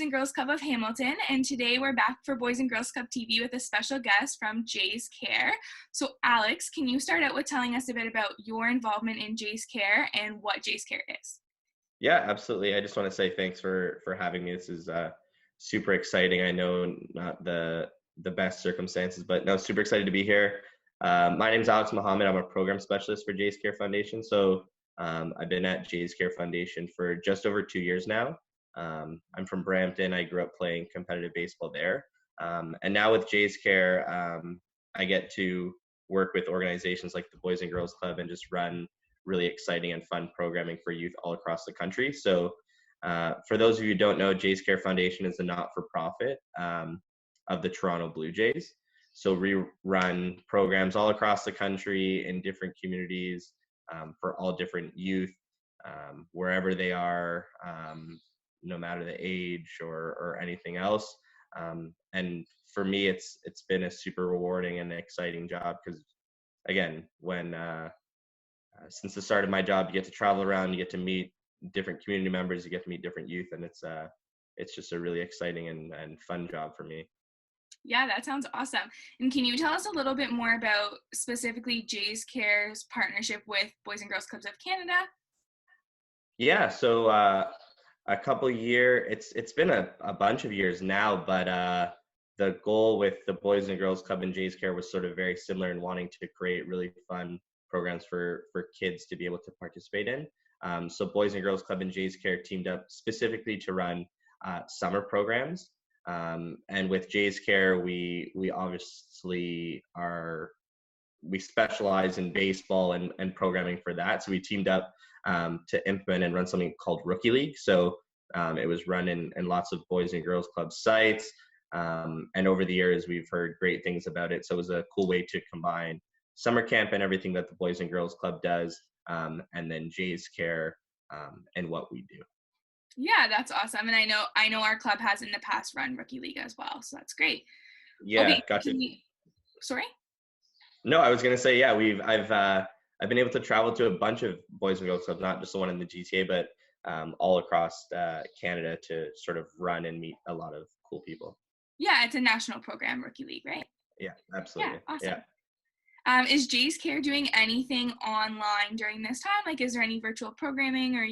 and Girls Club of Hamilton, and today we're back for Boys and Girls Club TV with a special guest from Jay's Care. So Alex, can you start out with telling us a bit about your involvement in Jay's Care and what Jay's Care is? Yeah, absolutely. I just want to say thanks for having me. This is super exciting. I know not the best circumstances, but no, super excited to be here. My name is Alex Mohammed. I'm a program specialist for Jay's Care Foundation. So I've been at Jay's Care Foundation for just over 2 years now. I'm from Brampton. I grew up playing competitive baseball there. And now with Jay's Care, I get to work with organizations like the Boys and Girls Club and just run really exciting and fun programming for youth all across the country. So for those of you who don't know, Jay's Care Foundation is a not-for-profit of the Toronto Blue Jays. So we run programs all across the country in different communities for all different youth, wherever they are, no matter the age or anything else. And for me, it's been a super rewarding and exciting job because, again, when since the start of my job, you get to travel around, you get to meet different community members, you get to meet different youth, and it's just a really exciting and fun job for me. Yeah, that sounds awesome. And can you tell us a little bit more about specifically Jay's Care's partnership with Boys and Girls Clubs of Canada? Yeah, so a couple years, it's been a bunch of years now, but the goal with the Boys and Girls Club and Jay's Care was sort of very similar in wanting to create really fun programs for kids to be able to participate in. So Boys and Girls Club and Jay's Care teamed up specifically to run summer programs. And with Jay's Care, we obviously we specialize in baseball and programming for that. So we teamed up to implement and run something called Rookie League. So it was run in lots of Boys and Girls Club sites. And over the years, we've heard great things about it. So it was a cool way to combine summer camp and everything that the Boys and Girls Club does, and then Jay's Care and what we do. Yeah, that's awesome. And I know our club has in the past run Rookie League as well, so that's great. Yeah, okay, gotcha. Sorry? No, I was gonna say, yeah, I've been able to travel to a bunch of Boys and Girls Clubs, not just the one in the GTA, but all across Canada to sort of run and meet a lot of cool people. Yeah, it's a national program, Rookie League, right? Yeah, absolutely. Yeah, awesome. Yeah. Is Jay's Care doing anything online during this time? Like, is there any virtual programming, or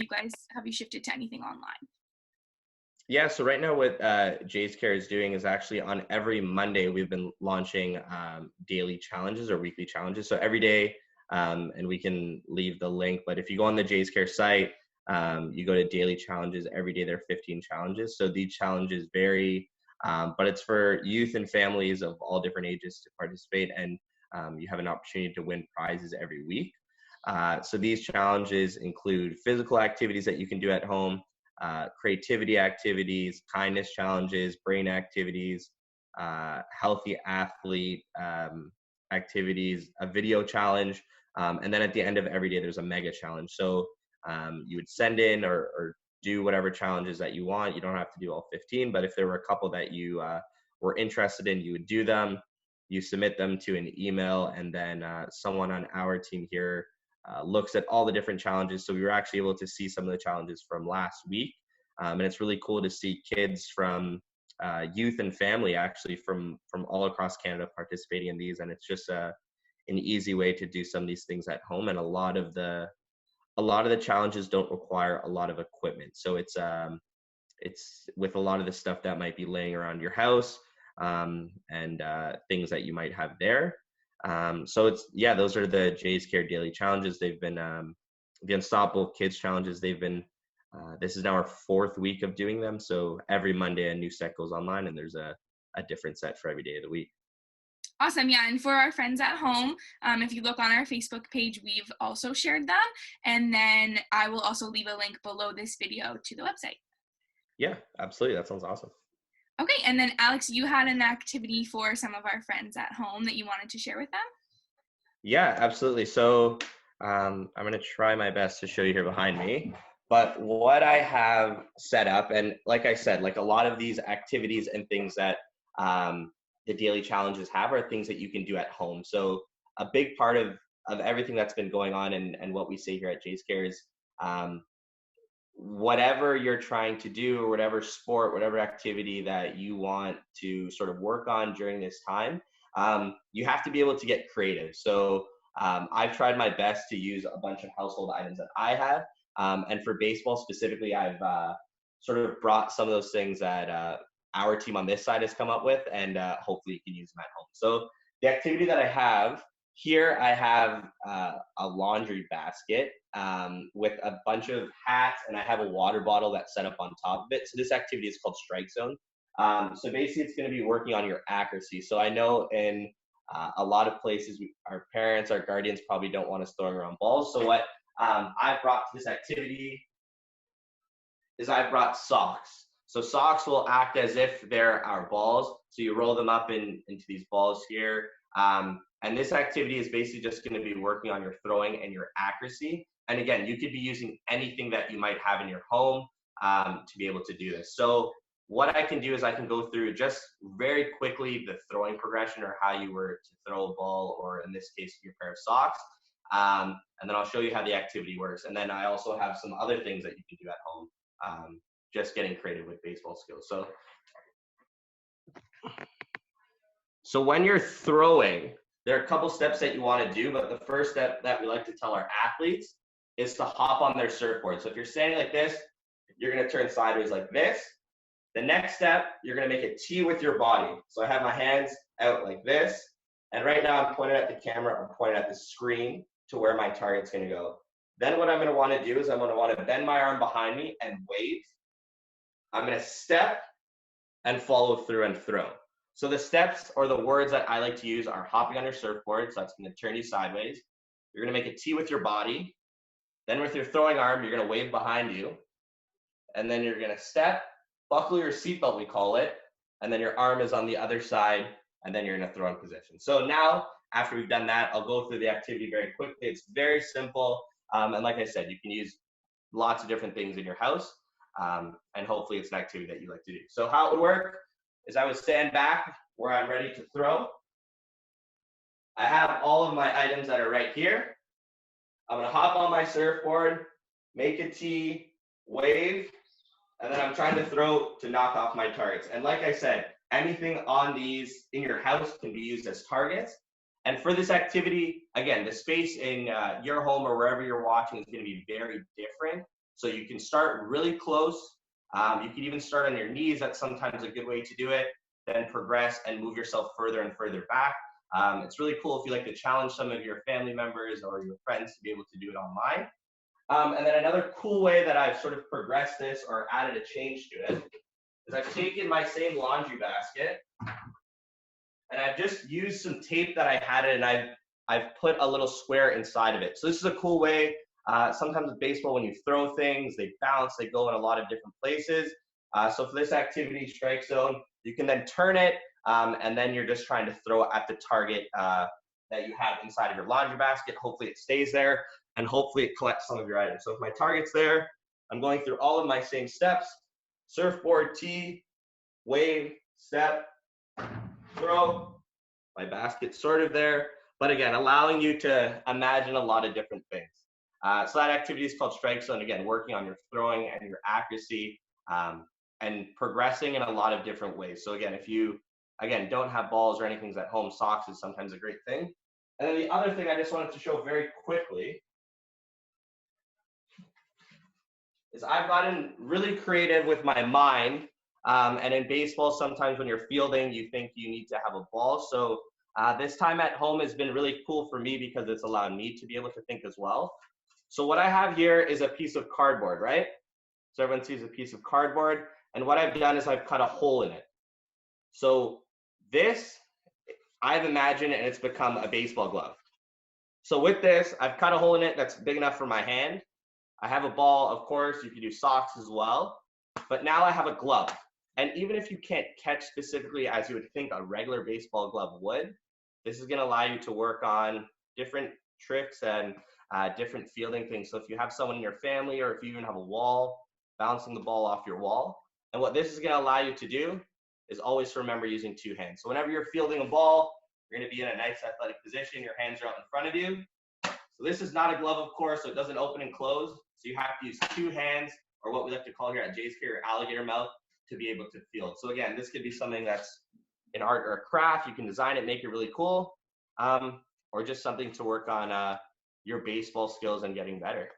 have you shifted to anything online? Yeah, so right now what Jay's Care is doing is actually on every Monday, we've been launching daily challenges or weekly challenges. So every day, and we can leave the link, but if you go on the Jay's Care site, you go to daily challenges, every day there are 15 challenges. So these challenges vary, but it's for youth and families of all different ages to participate, and you have an opportunity to win prizes every week. So these challenges include physical activities that you can do at home, creativity activities, kindness challenges, brain activities, healthy athlete activities, a video challenge, and then at the end of every day, there's a mega challenge. So you would send in or do whatever challenges that you want. You don't have to do all 15, but if there were a couple that you were interested in, you would do them. You submit them to an email, and then someone on our team here looks at all the different challenges. So we were actually able to see some of the challenges from last week. And it's really cool to see kids from youth and family actually from all across Canada participating in these. And it's just an easy way to do some of these things at home. And a lot of the challenges don't require a lot of equipment. So it's with a lot of the stuff that might be laying around your house and things that you might have there. So those are the Jay's Care Daily Challenges. They've been the Unstoppable Kids Challenges. They've been this is now our 4th week of doing them. So every Monday a new set goes online, and there's a different set for every day of the week. Awesome. Yeah, and for our friends at home, if you look on our Facebook page, we've also shared them, and then I will also leave a link below this video to the website. Yeah, absolutely. That sounds awesome. Okay, and then Alex, you had an activity for some of our friends at home that you wanted to share with them? Yeah, absolutely. So I'm going to try my best to show you here behind me. But what I have set up, and like I said, like a lot of these activities and things that the daily challenges have are things that you can do at home. So a big part of everything that's been going on and what we say here at Jay's Care is whatever you're trying to do, or whatever sport, whatever activity that you want to sort of work on during this time, you have to be able to get creative. So I've tried my best to use a bunch of household items that I have. And for baseball specifically, I've sort of brought some of those things that our team on this side has come up with, and hopefully you can use them at home. So the activity that I have here, I have a laundry basket with a bunch of hats, and I have a water bottle that's set up on top of it. So this activity is called Strike Zone. So basically, it's going to be working on your accuracy. So I know in a lot of places, our parents, our guardians probably don't want us throwing around balls. So what I've brought to this activity is I've brought socks. So socks will act as if they're our balls. So you roll them up into these balls here. And this activity is basically just going to be working on your throwing and your accuracy. And again, you could be using anything that you might have in your home to be able to do this. So what I can do is I can go through just very quickly the throwing progression, or how you were to throw a ball, or in this case, your pair of socks. And then I'll show you how the activity works. And then I also have some other things that you can do at home, just getting creative with baseball skills. So when you're throwing, there are a couple steps that you want to do, but the first step that we like to tell our athletes is to hop on their surfboard. So if you're standing like this, you're going to turn sideways like this. The next step, you're going to make a T with your body. So I have my hands out like this. And right now I'm pointing at the camera, I'm pointing at the screen to where my target's going to go. Then what I'm going to want to do is I'm going to want to bend my arm behind me and wave. I'm going to step and follow through and throw. So the steps, or the words that I like to use, are hopping on your surfboard. So that's going to turn you sideways. You're going to make a T with your body. Then with your throwing arm, you're going to wave behind you. And then you're going to step, buckle your seatbelt, we call it. And then your arm is on the other side, and then you're in a throwing position. So now, after we've done that, I'll go through the activity very quickly. It's very simple. And like I said, you can use lots of different things in your house. And hopefully it's an activity that you like to do. So how it would work is I would stand back where I'm ready to throw. I have all of my items that are right here. I'm going to hop on my surfboard, make a T, wave, and then I'm trying to throw to knock off my targets. And like I said, anything on these in your house can be used as targets. And for this activity, again, the space in your home or wherever you're watching is going to be very different. So you can start really close. You can even start on your knees. That's sometimes a good way to do it. Then progress and move yourself further and further back. It's really cool if you like to challenge some of your family members or your friends to be able to do it online. And then another cool way that I've sort of progressed this or added a change to it is I've taken my same laundry basket and I've just used some tape that I had it, and I've put a little square inside of it. So this is a cool way. Sometimes with baseball, when you throw things, they bounce, they go in a lot of different places. So for this activity, Strike Zone, you can then turn it, and then you're just trying to throw at the target that you have inside of your laundry basket. Hopefully it stays there, and hopefully it collects some of your items. So if my target's there, I'm going through all of my same steps: surfboard, tee, wave, step, throw. My basket's sort of there, but again, allowing you to imagine a lot of different things. So that activity is called Strike Zone. Again, working on your throwing and your accuracy, and progressing in a lot of different ways. So again, if you, again, don't have balls or anything at home, socks is sometimes a great thing. And then the other thing I just wanted to show very quickly is I've gotten really creative with my mind. And in baseball, sometimes when you're fielding, you think you need to have a ball. So this time at home has been really cool for me because it's allowed me to be able to think as well. So what I have here is a piece of cardboard, right? So everyone sees a piece of cardboard. And what I've done is I've cut a hole in it. So this, I've imagined, and it's become a baseball glove. So with this, I've cut a hole in it that's big enough for my hand. I have a ball, of course, you can do socks as well. But now I have a glove. And even if you can't catch specifically as you would think a regular baseball glove would, this is going to allow you to work on different tricks and different fielding things. So if you have someone in your family, or if you even have a wall, bouncing the ball off your wall. And what this is going to allow you to do is always remember using two hands. So whenever you're fielding a ball, you're going to be in a nice athletic position. Your hands are out in front of you. So this is not a glove, of course, so it doesn't open and close. So you have to use two hands or what we like to call here at Jay's Care, alligator mouth, to be able to field. So again, this could be something that's an art or a craft. You can design it, make it really cool, or just something to work on your baseball skills and getting better.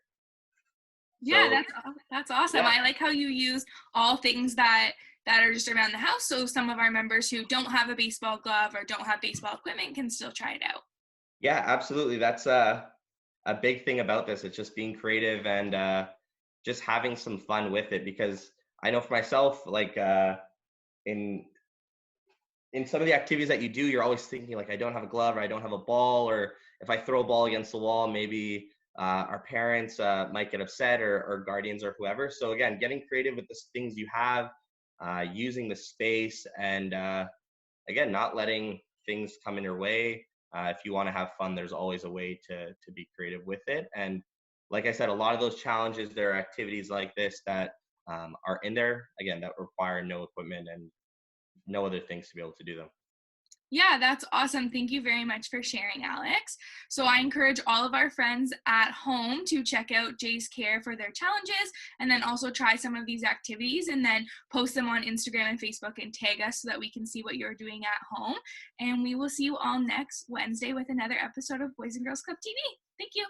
Yeah, So, that's awesome. yeah. I like how you use all things that are just around the house, so some of our members who don't have a baseball glove or don't have baseball equipment can still try it out. Yeah, absolutely. That's a big thing about this. It's just being creative and just having some fun with it. Because I know for myself, like in some of the activities that you do, you're always thinking like, I don't have a glove, or I don't have a ball, or if I throw a ball against the wall, maybe our parents might get upset, or guardians or whoever. So again, getting creative with the things you have, using the space, and again, not letting things come in your way. If you want to have fun, there's always a way to be creative with it. And like I said, a lot of those challenges, there are activities like this that are in there, again, that require no equipment and no other things to be able to do them. Yeah, that's awesome. Thank you very much for sharing, Alex. So I encourage all of our friends at home to check out Jay's Care for their challenges, and then also try some of these activities and then post them on Instagram and Facebook and tag us so that we can see what you're doing at home. And we will see you all next Wednesday with another episode of Boys and Girls Club TV. Thank you.